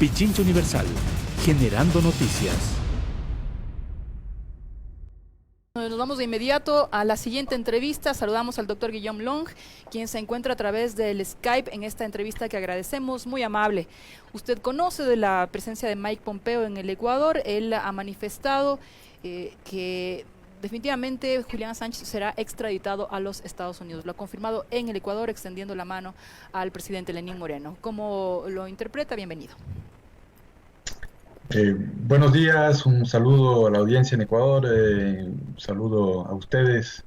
Pichincha Universal, generando noticias. Nos vamos de inmediato a la siguiente entrevista. Saludamos al doctor Guillaume Long, quien se encuentra a través del Skype en esta entrevista que agradecemos, muy amable. Usted conoce de la presencia de Mike Pompeo en el Ecuador. Él ha manifestado que definitivamente Julian Assange será extraditado a los Estados Unidos. Lo ha confirmado en el Ecuador, extendiendo la mano al presidente Lenín Moreno. ¿Cómo lo interpreta? Bienvenido. Buenos días, un saludo a la audiencia en Ecuador, un saludo a ustedes,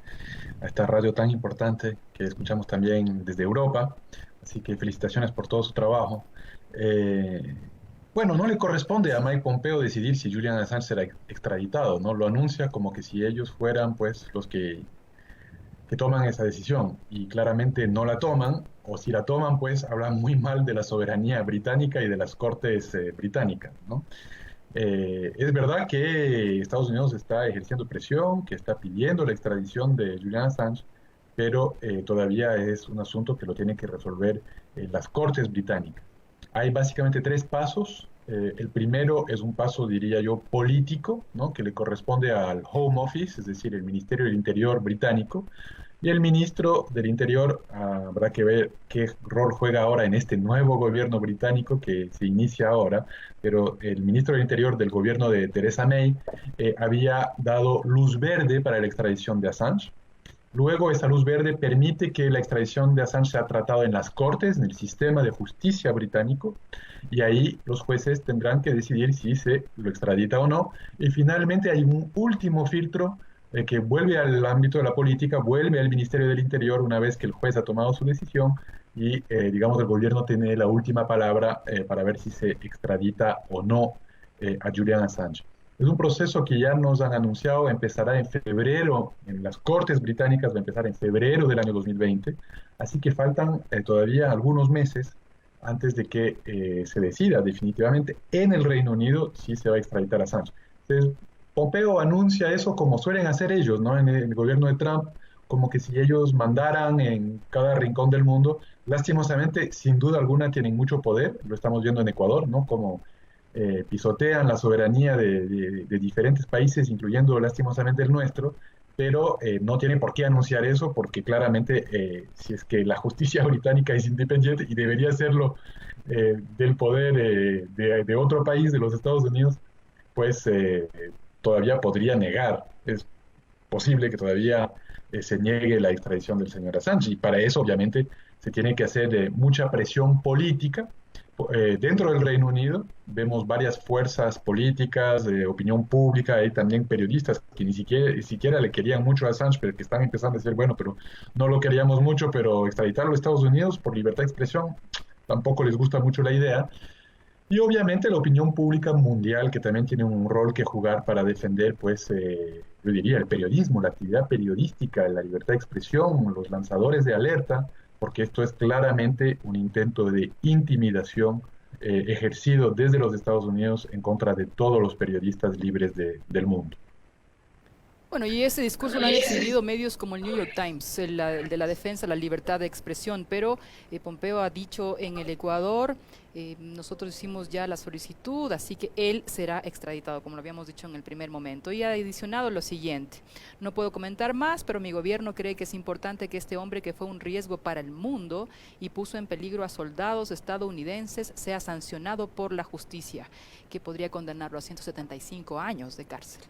a esta radio tan importante que escuchamos también desde Europa, así que felicitaciones por todo su trabajo. Bueno, no le corresponde a Mike Pompeo decidir si Julian Assange será extraditado, ¿no? Lo anuncia como que si ellos fueran pues los que toman esa decisión, y claramente no la toman, o si la toman pues hablan muy mal de la soberanía británica y de las cortes británicas, ¿no? Es verdad que Estados Unidos está ejerciendo presión, que está pidiendo la extradición de Julian Assange, pero todavía es un asunto que lo tienen que resolver las cortes británicas. Hay básicamente tres pasos. El primero es un paso, diría yo, político, ¿no? Que le corresponde al Home Office, es decir, el Ministerio del Interior británico, y el ministro del Interior habrá que ver qué rol juega ahora en este nuevo gobierno británico que se inicia ahora, pero el ministro del Interior del gobierno de Theresa May había dado luz verde para la extradición de Assange. Luego, esa luz verde permite que la extradición de Assange sea tratada en las cortes, en el sistema de justicia británico, y ahí los jueces tendrán que decidir si se lo extradita o no. Y finalmente hay un último filtro que vuelve al ámbito de la política, vuelve al Ministerio del Interior una vez que el juez ha tomado su decisión y, digamos, el gobierno tiene la última palabra para ver si se extradita o no a Julian Assange. Es un proceso que ya nos han anunciado, empezará en febrero, en las Cortes británicas va a empezar en febrero del año 2020, así que faltan todavía algunos meses antes de que se decida definitivamente en el Reino Unido si se va a extraditar a Assange. Entonces, Pompeo anuncia eso como suelen hacer ellos, ¿no? En el gobierno de Trump, como que si ellos mandaran en cada rincón del mundo. Lastimosamente, sin duda alguna, tienen mucho poder, lo estamos viendo en Ecuador, ¿no? Como pisotean la soberanía de diferentes países, incluyendo lastimosamente el nuestro, pero no tienen por qué anunciar eso, porque claramente si es que la justicia británica es independiente y debería serlo del poder de otro país, de los Estados Unidos, pues todavía podría negar. Es posible que todavía se niegue la extradición del señor Assange, y para eso obviamente se tiene que hacer mucha presión política. Dentro del Reino Unido vemos varias fuerzas políticas, de opinión pública, hay también periodistas que ni siquiera le querían mucho a Assange, pero que están empezando a decir, bueno, pero no lo queríamos mucho, pero extraditarlo a Estados Unidos por libertad de expresión, tampoco les gusta mucho la idea. Y obviamente la opinión pública mundial, que también tiene un rol que jugar para defender, pues, yo diría, el periodismo, la actividad periodística, la libertad de expresión, los lanzadores de alerta, porque esto es claramente un intento de intimidación ejercido desde los Estados Unidos en contra de todos los periodistas libres del mundo. Bueno, y ese discurso lo han exhibido medios como el New York Times, el de la defensa de la libertad de expresión, pero Pompeo ha dicho en el Ecuador, nosotros hicimos ya la solicitud, así que él será extraditado, como lo habíamos dicho en el primer momento, y ha adicionado lo siguiente: no puedo comentar más, pero mi gobierno cree que es importante que este hombre, que fue un riesgo para el mundo y puso en peligro a soldados estadounidenses, sea sancionado por la justicia, que podría condenarlo a 175 años de cárcel.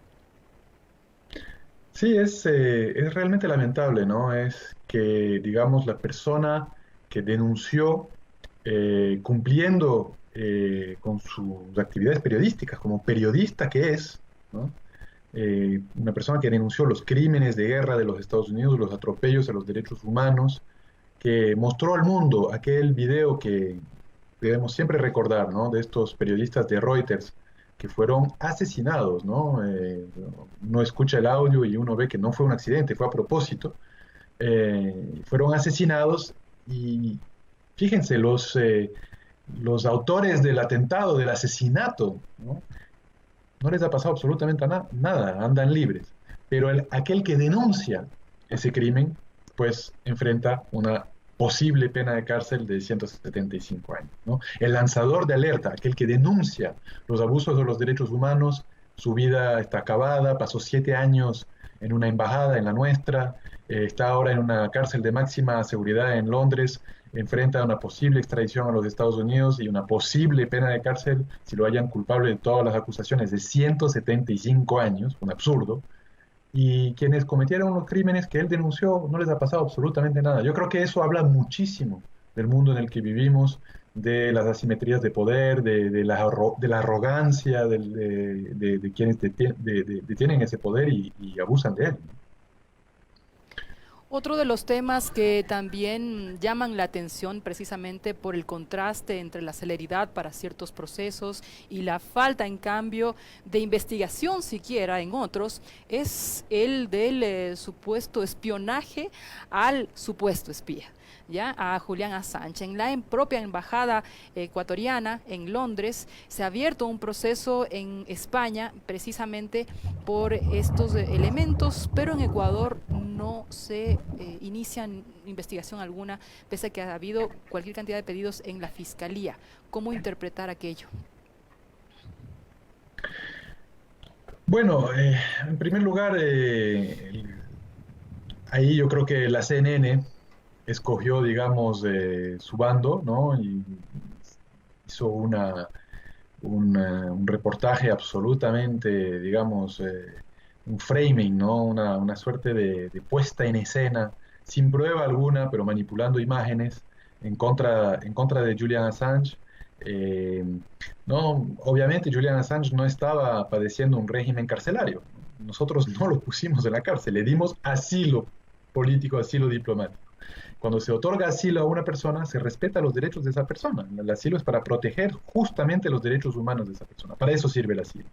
Sí, es realmente lamentable, ¿no? Es que, digamos, la persona que denunció, cumpliendo con sus actividades periodísticas, como periodista que es, ¿no? Una persona que denunció los crímenes de guerra de los Estados Unidos, los atropellos a los derechos humanos, que mostró al mundo aquel video que debemos siempre recordar, ¿no? De estos periodistas de Reuters que fueron asesinados, ¿no? Uno escucha el audio y uno ve que no fue un accidente, fue a propósito. Fueron asesinados y fíjense, los autores del atentado, del asesinato, ¿no? No les ha pasado absolutamente nada, andan libres. Pero aquel que denuncia ese crimen, pues enfrenta una posible pena de cárcel de 175 años, ¿no? El lanzador de alerta, aquel que denuncia los abusos de los derechos humanos, su vida está acabada, pasó 7 años en una embajada, en la nuestra, está ahora en una cárcel de máxima seguridad en Londres, enfrenta una posible extradición a los Estados Unidos y una posible pena de cárcel, si lo hallan culpable de todas las acusaciones, de 175 años, un absurdo. Y quienes cometieron los crímenes que él denunció no les ha pasado absolutamente nada. Yo creo que eso habla muchísimo del mundo en el que vivimos, de las asimetrías de poder, de la arrogancia de quienes detienen ese poder y abusan de él. Otro de los temas que también llaman la atención precisamente por el contraste entre la celeridad para ciertos procesos y la falta, en cambio, de investigación siquiera en otros, es el del supuesto espionaje al supuesto espía, ¿ya? A Julian Assange. En la propia embajada ecuatoriana en Londres se ha abierto un proceso en España precisamente por estos elementos, pero en Ecuador no se inicia investigación alguna, pese a que ha habido cualquier cantidad de pedidos en la Fiscalía. ¿Cómo interpretar aquello? Bueno, en primer lugar, ahí yo creo que la CNN escogió, digamos, su bando, ¿no? Y hizo un reportaje absolutamente, digamos, un framing, ¿no? Una suerte de puesta en escena, sin prueba alguna, pero manipulando imágenes en contra de Julian Assange. Eh, no, obviamente Julian Assange no estaba padeciendo un régimen carcelario. Nosotros no lo pusimos en la cárcel, le dimos asilo político, asilo diplomático. Cuando se otorga asilo a una persona, se respeta los derechos de esa persona. El asilo es para proteger justamente los derechos humanos de esa persona. Para eso sirve el asilo.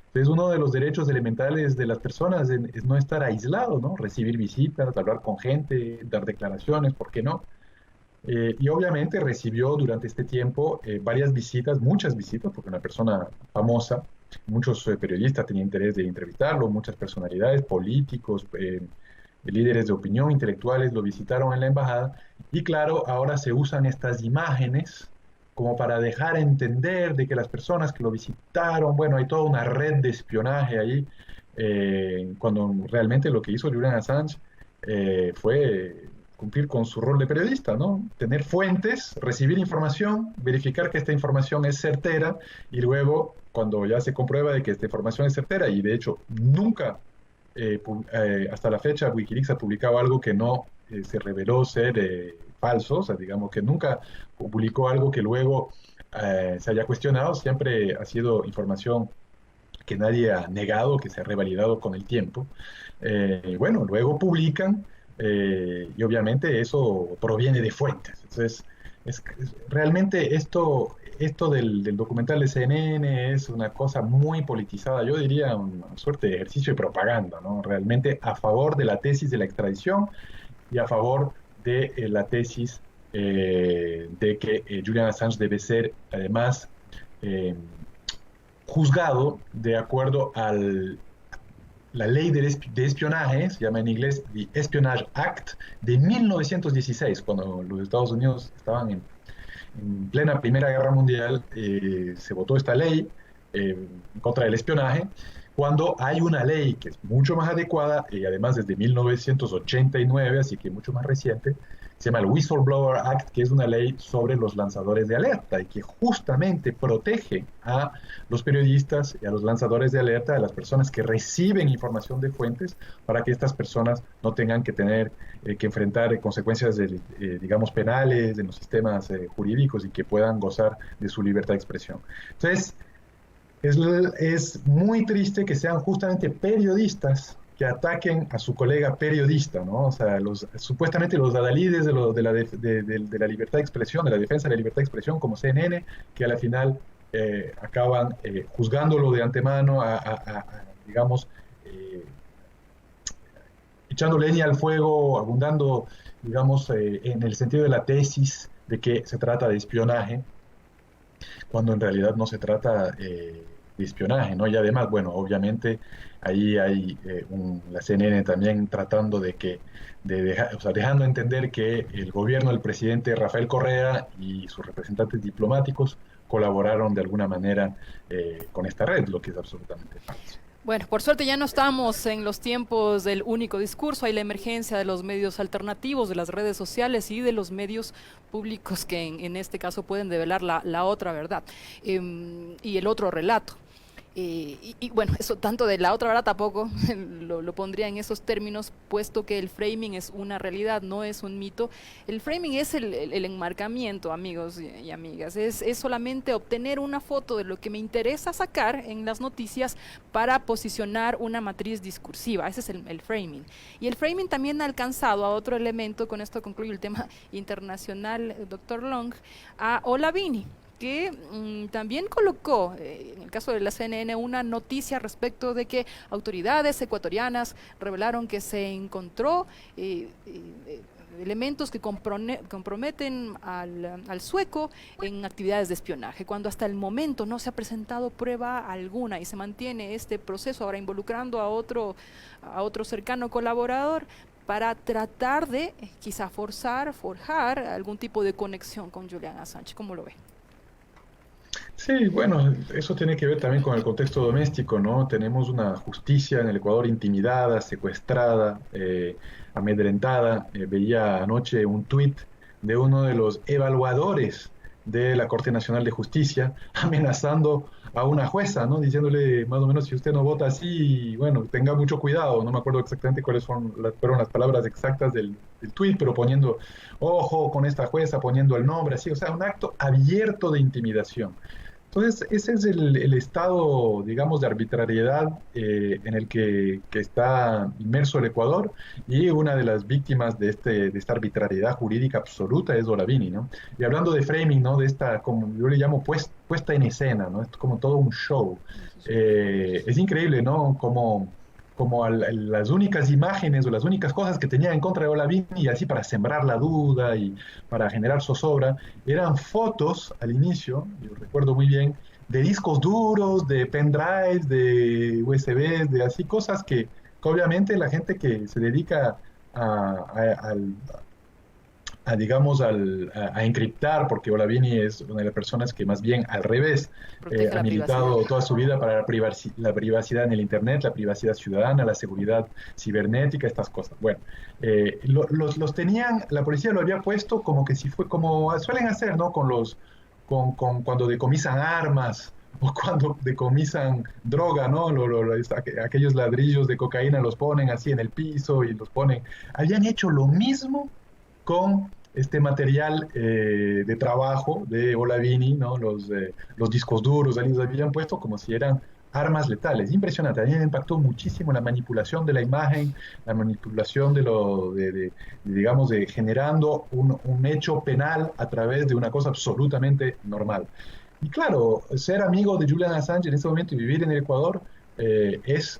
Entonces, uno de los derechos elementales de las personas es no estar aislado, ¿no? Recibir visitas, hablar con gente, dar declaraciones, ¿por qué no? Y obviamente recibió durante este tiempo varias visitas, muchas visitas, porque una persona famosa, muchos periodistas tenían interés de entrevistarlo, muchas personalidades, políticos, líderes de opinión, intelectuales, lo visitaron en la embajada. Y claro, ahora se usan estas imágenes como para dejar entender de que las personas que lo visitaron, bueno, hay toda una red de espionaje ahí, cuando realmente lo que hizo Julian Assange fue cumplir con su rol de periodista, ¿no? Tener fuentes, recibir información, verificar que esta información es certera y luego, cuando ya se comprueba de que esta información es certera, y de hecho nunca, hasta la fecha, Wikileaks ha publicado algo que no se reveló ser falso, o sea, digamos que nunca publicó algo que luego se haya cuestionado, siempre ha sido información que nadie ha negado, que se ha revalidado con el tiempo. Bueno, luego publican y obviamente eso proviene de fuentes. Entonces, realmente esto del documental de CNN es una cosa muy politizada, yo diría una suerte de ejercicio de propaganda, ¿no? Realmente a favor de la tesis de la extradición y a favor de la tesis de que Julian Assange debe ser además juzgado de acuerdo la ley de espionaje, se llama en inglés The Espionage Act, de 1916, cuando los Estados Unidos estaban en plena Primera Guerra Mundial, se votó esta ley en contra del espionaje, cuando hay una ley que es mucho más adecuada, y además desde 1989, así que mucho más reciente, se llama el Whistleblower Act, que es una ley sobre los lanzadores de alerta y que justamente protege a los periodistas y a los lanzadores de alerta, a las personas que reciben información de fuentes, para que estas personas no tengan que tener que enfrentar consecuencias, digamos, penales en los sistemas jurídicos y que puedan gozar de su libertad de expresión. Entonces, es muy triste que sean justamente periodistas que ataquen a su colega periodista, ¿no? O sea, supuestamente los adalides de la libertad de expresión, de la defensa de la libertad de expresión, como CNN, que a la final acaban juzgándolo de antemano, digamos, echando leña al fuego, abundando, digamos, en el sentido de la tesis de que se trata de espionaje, cuando en realidad no se trata de espionaje, ¿no? Y además, bueno, obviamente ahí hay la CNN también tratando o sea, dejando entender que el gobierno del presidente Rafael Correa y sus representantes diplomáticos colaboraron de alguna manera con esta red, lo que es absolutamente falso. Bueno, por suerte ya no estamos en los tiempos del único discurso, hay la emergencia de los medios alternativos, de las redes sociales y de los medios públicos que en este caso pueden develar la otra verdad y el otro relato. Bueno, eso tanto de la otra verdad tampoco lo pondría en esos términos, puesto que el framing es una realidad, no es un mito. El framing es el enmarcamiento, amigos y amigas, es solamente obtener una foto de lo que me interesa sacar en las noticias para posicionar una matriz discursiva. Ese es el framing. Y el framing también ha alcanzado a otro elemento, con esto concluyo el tema internacional, doctor Long, a Olavini, que también colocó, en el caso de la CNN, una noticia respecto de que autoridades ecuatorianas revelaron que se encontró elementos que comprometen al sueco en actividades de espionaje, cuando hasta el momento no se ha presentado prueba alguna y se mantiene este proceso ahora involucrando a otro cercano colaborador para tratar de quizá forjar algún tipo de conexión con Julian Assange. ¿Cómo lo ve? Sí, bueno, eso tiene que ver también con el contexto doméstico, ¿no? Tenemos una justicia en el Ecuador intimidada, secuestrada, amedrentada. Veía anoche un tuit de uno de los evaluadores de la Corte Nacional de Justicia amenazando a una jueza, ¿no? Diciéndole más o menos, si usted no vota así, bueno, tenga mucho cuidado. No me acuerdo exactamente cuáles fueron las palabras exactas del tuit, pero poniendo ojo con esta jueza, poniendo el nombre, así, o sea, un acto abierto de intimidación. Entonces, ese es el estado, digamos, de arbitrariedad en el que está inmerso el Ecuador, y una de las víctimas de esta arbitrariedad jurídica absoluta es Olavini, ¿no? Y hablando de framing, ¿no? De esta, como yo le llamo, puesta en escena, ¿no? Es como todo un show. Es increíble, ¿no? Como las únicas imágenes o las únicas cosas que tenía en contra de Olavini, y así para sembrar la duda y para generar zozobra, eran fotos al inicio, yo recuerdo muy bien, de discos duros, de pendrives, de USBs, de así cosas que obviamente la gente que se dedica al digamos, a encriptar, porque Olavini es una de las personas que más bien al revés ha militado toda su vida para la privacidad en el Internet, la privacidad ciudadana, la seguridad cibernética, estas cosas. Bueno, los tenían, la policía lo había puesto como que si fue, como suelen hacer, ¿no? Cuando decomisan armas o cuando decomisan droga, ¿no? Aquellos ladrillos de cocaína los ponen así en el piso y los ponen. Habían hecho lo mismo con este material de trabajo de Olavini, ¿no? Los discos duros, ahí los habían puesto como si eran armas letales. Impresionante. A mí me impactó muchísimo la manipulación de la imagen, la manipulación digamos, de generando un hecho penal a través de una cosa absolutamente normal. Y claro, ser amigo de Julian Assange en este momento y vivir en el Ecuador es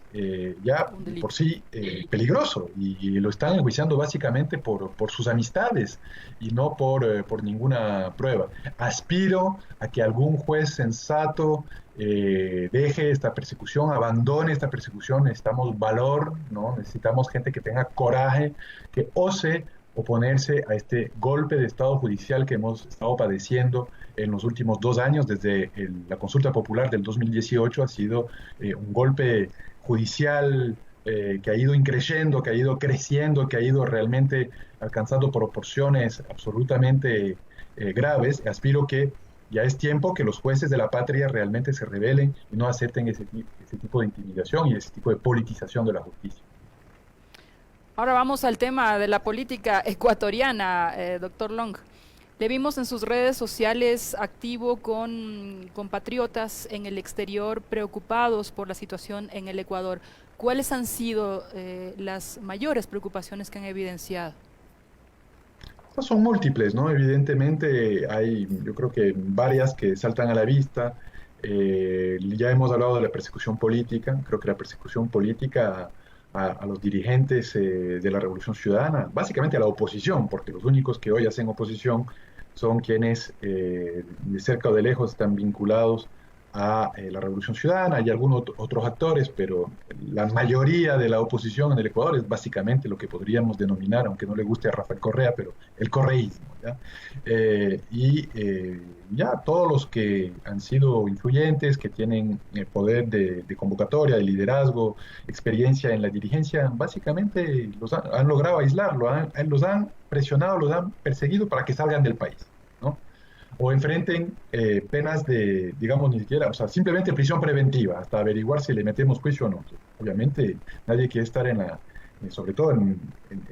ya por sí peligroso, y lo están enjuiciando básicamente por sus amistades y no por ninguna prueba. Aspiro a que algún juez sensato deje esta persecución, abandone esta persecución. Necesitamos valor, ¿no? Necesitamos gente que tenga coraje, que ose oponerse a este golpe de Estado judicial que hemos estado padeciendo en los últimos 2 años. Desde la consulta popular del 2018 ha sido un golpe judicial que ha ido increciendo, que ha ido creciendo, que ha ido realmente alcanzando proporciones absolutamente graves. Aspiro que ya es tiempo que los jueces de la patria realmente se rebelen y no acepten ese tipo de intimidación y ese tipo de politización de la justicia. Ahora vamos al tema de la política ecuatoriana, doctor Long. Le vimos en sus redes sociales activo con compatriotas en el exterior preocupados por la situación en el Ecuador. ¿Cuáles han sido las mayores preocupaciones que han evidenciado? Son múltiples, ¿no? Evidentemente hay, yo creo que varias que saltan a la vista. Ya hemos hablado de la persecución política. Creo que la persecución política a los dirigentes de la Revolución Ciudadana, básicamente a la oposición, porque los únicos que hoy hacen oposición son quienes de cerca o de lejos están vinculados a la Revolución Ciudadana. Hay algunos otros actores, pero la mayoría de la oposición en el Ecuador es básicamente lo que podríamos denominar, aunque no le guste a Rafael Correa, pero el correísmo, ¿ya? Ya todos los que han sido influyentes, que tienen poder de convocatoria, de liderazgo, experiencia en la dirigencia, básicamente han logrado aislarlo, los han presionado, los han perseguido para que salgan del país, ¿no? O enfrenten penas de, digamos, ni siquiera, o sea, simplemente prisión preventiva, hasta averiguar si le metemos juicio o no. Obviamente nadie quiere estar sobre todo en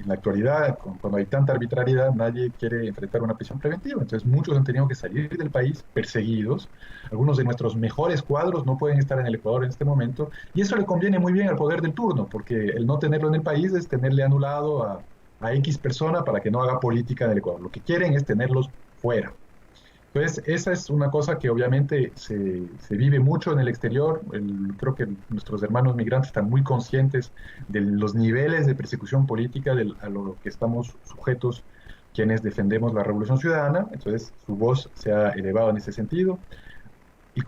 la actualidad, cuando hay tanta arbitrariedad, nadie quiere enfrentar una prisión preventiva. Entonces muchos han tenido que salir del país perseguidos. Algunos de nuestros mejores cuadros no pueden estar en el Ecuador en este momento, y eso le conviene muy bien al poder del turno, porque el no tenerlo en el país es tenerle anulado a X persona para que no haga política en el Ecuador. Lo que quieren es tenerlos fuera. Entonces, esa es una cosa que obviamente se vive mucho en el exterior. Creo que nuestros hermanos migrantes están muy conscientes de los niveles de persecución política a lo que estamos sujetos quienes defendemos la Revolución Ciudadana. Entonces, su voz se ha elevado en ese sentido. Y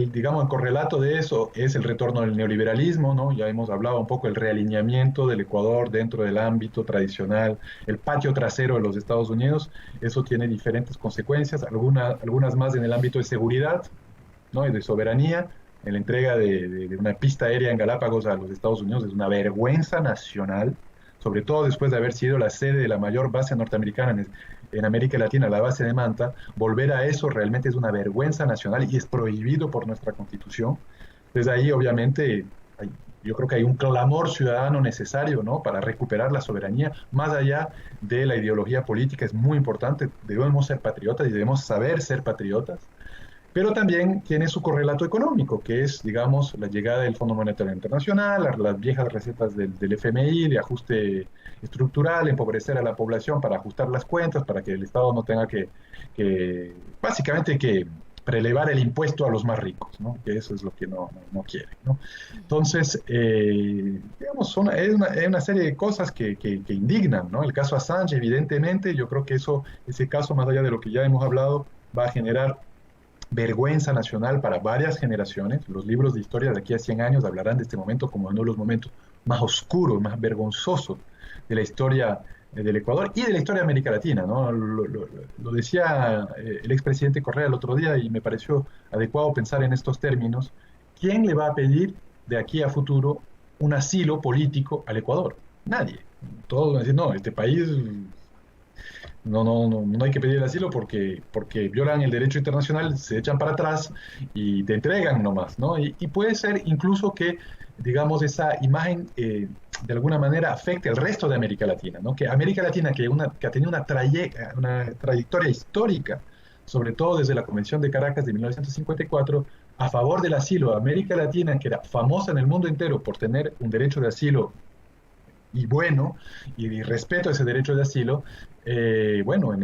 digamos, el correlato de eso es el retorno del neoliberalismo, ¿no? Ya hemos hablado un poco del realineamiento del Ecuador dentro del ámbito tradicional, el patio trasero de los Estados Unidos. Eso tiene diferentes consecuencias, algunas más en el ámbito de seguridad, ¿no? Y de soberanía. En la entrega de una pista aérea en Galápagos a los Estados Unidos es una vergüenza nacional, sobre todo después de haber sido la sede de la mayor base norteamericana en América Latina, la base de Manta. Volver a eso realmente es una vergüenza nacional y es prohibido por nuestra Constitución. Desde ahí, obviamente, yo creo que hay un clamor ciudadano necesario, ¿no?, para recuperar la soberanía, más allá de la ideología política. Es muy importante, debemos ser patriotas y debemos saber ser patriotas, pero también tiene su correlato económico, que es, digamos, la llegada del Fondo Monetario Internacional, las viejas recetas del FMI, de ajuste estructural, empobrecer a la población para ajustar las cuentas, para que el Estado no tenga básicamente que prelevar el impuesto a los más ricos, ¿no? Que eso es lo que no quiere, ¿no? Entonces, digamos, es una serie de cosas que indignan, ¿no? El caso Assange, evidentemente, yo creo que ese caso, más allá de lo que ya hemos hablado, va a generar vergüenza nacional para varias generaciones. Los libros de historia de aquí a 100 años hablarán de este momento como uno de los momentos más oscuros, más vergonzosos de la historia del Ecuador y de la historia de América Latina, ¿no? Lo decía el expresidente Correa el otro día y me pareció adecuado pensar en estos términos. ¿Quién le va a pedir de aquí a futuro un asilo político al Ecuador? Nadie. Todos van a decir, no, este país no hay que pedir el asilo porque violan el derecho internacional, se echan para atrás y te entregan nomás, ¿no? Y puede ser incluso que, digamos, esa imagen de alguna manera afecte al resto de América Latina, ¿no? Que América Latina, que ha tenido una trayectoria histórica, sobre todo desde la Convención de Caracas de 1954, a favor del asilo. América Latina, que era famosa en el mundo entero por tener un derecho de asilo y bueno, y respeto a ese derecho de asilo,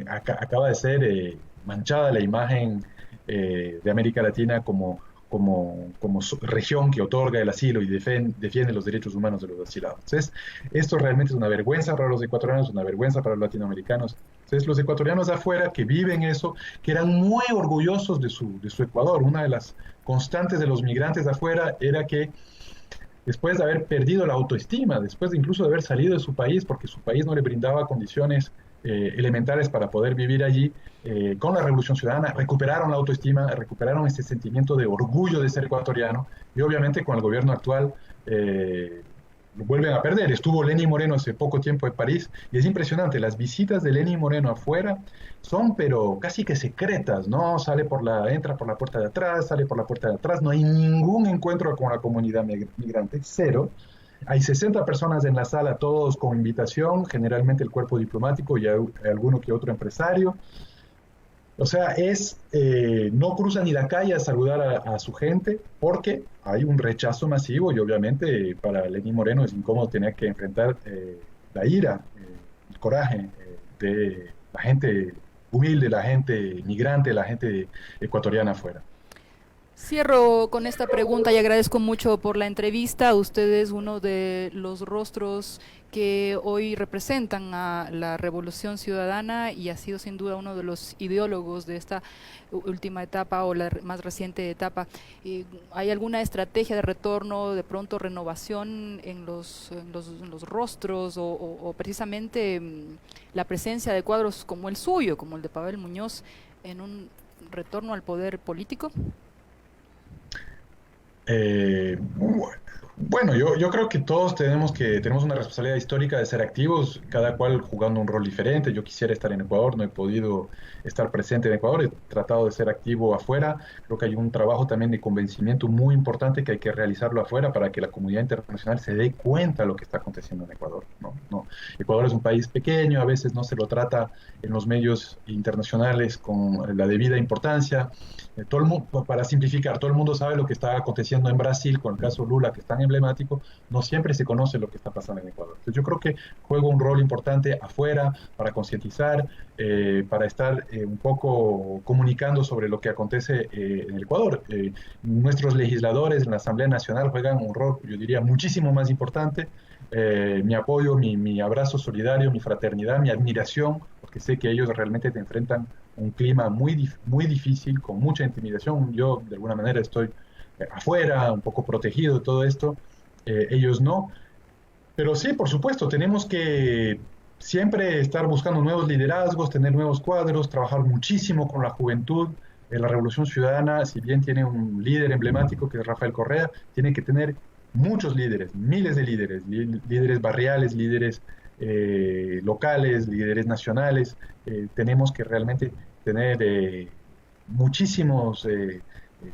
acaba de ser manchada la imagen de América Latina como región que otorga el asilo y defiende los derechos humanos de los asilados. Entonces, esto realmente es una vergüenza para los ecuatorianos, una vergüenza para los latinoamericanos. Entonces, los ecuatorianos de afuera que viven eso, que eran muy orgullosos de su Ecuador. Una de las constantes de los migrantes de afuera era que después de haber perdido la autoestima, después incluso de haber salido de su país porque su país no le brindaba condiciones elementales para poder vivir allí, con la Revolución Ciudadana recuperaron la autoestima, recuperaron ese sentimiento de orgullo de ser ecuatoriano, y obviamente con el gobierno actual lo vuelven a perder. Estuvo Lenín Moreno hace poco tiempo en París y es impresionante, las visitas de Lenín Moreno afuera son pero casi que secretas, ¿no? Entra por la puerta de atrás, sale por la puerta de atrás, no hay ningún encuentro con la comunidad migrante, cero. Hay 60 personas en la sala, todos con invitación, generalmente el cuerpo diplomático y alguno que otro empresario. O sea, no cruzan ni la calle a saludar a su gente porque hay un rechazo masivo y obviamente para Lenín Moreno es incómodo tener que enfrentar la ira, el coraje de la gente humilde, la gente migrante, la gente ecuatoriana afuera. Cierro con esta pregunta y agradezco mucho por la entrevista. Usted es uno de los rostros que hoy representan a la Revolución Ciudadana y ha sido sin duda uno de los ideólogos de esta última etapa o la más reciente etapa. ¿Hay alguna estrategia de retorno, de pronto renovación en los rostros o precisamente la presencia de cuadros como el suyo, como el de Pavel Muñoz, en un retorno al poder político? Bueno, yo creo que todos tenemos una responsabilidad histórica de ser activos, cada cual jugando un rol diferente. Yo quisiera estar en Ecuador, no he podido estar presente en Ecuador, he tratado de ser activo afuera. Creo que hay un trabajo también de convencimiento muy importante que hay que realizarlo afuera para que la comunidad internacional se dé cuenta de lo que está aconteciendo en Ecuador. No. Ecuador es un país pequeño, a veces no se lo trata en los medios internacionales con la debida importancia. Todo el mundo, para simplificar, todo el mundo sabe lo que está aconteciendo en Brasil con el caso Lula, que es tan emblemático. No siempre se conoce lo que está pasando en Ecuador. Entonces yo creo que juego un rol importante afuera para concientizar, para estar un poco comunicando sobre lo que acontece en el Ecuador. Nuestros legisladores en la Asamblea Nacional juegan un rol, yo diría, muchísimo más importante. Mi apoyo, mi abrazo solidario, mi fraternidad, mi admiración, porque sé que ellos realmente te enfrentan un clima muy difícil, con mucha intimidación. Yo, de alguna manera, estoy afuera, un poco protegido de todo esto. Ellos no. Pero sí, por supuesto, tenemos que siempre estar buscando nuevos liderazgos, tener nuevos cuadros, trabajar muchísimo con la juventud. La Revolución Ciudadana, si bien tiene un líder emblemático que es Rafael Correa, tiene que tener muchos líderes, miles de líderes, líderes barriales, líderes locales, líderes nacionales. Tenemos que realmente tener muchísimos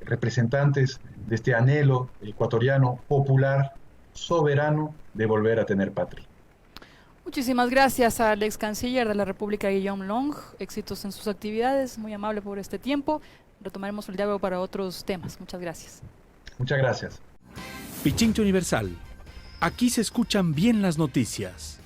representantes de este anhelo ecuatoriano, popular, soberano, de volver a tener patria. Muchísimas gracias al ex canciller de la República, Guillaume Long. Éxitos en sus actividades, muy amable por este tiempo. Retomaremos el diálogo para otros temas. Muchas gracias. Muchas gracias. Pichincha Universal. Aquí se escuchan bien las noticias.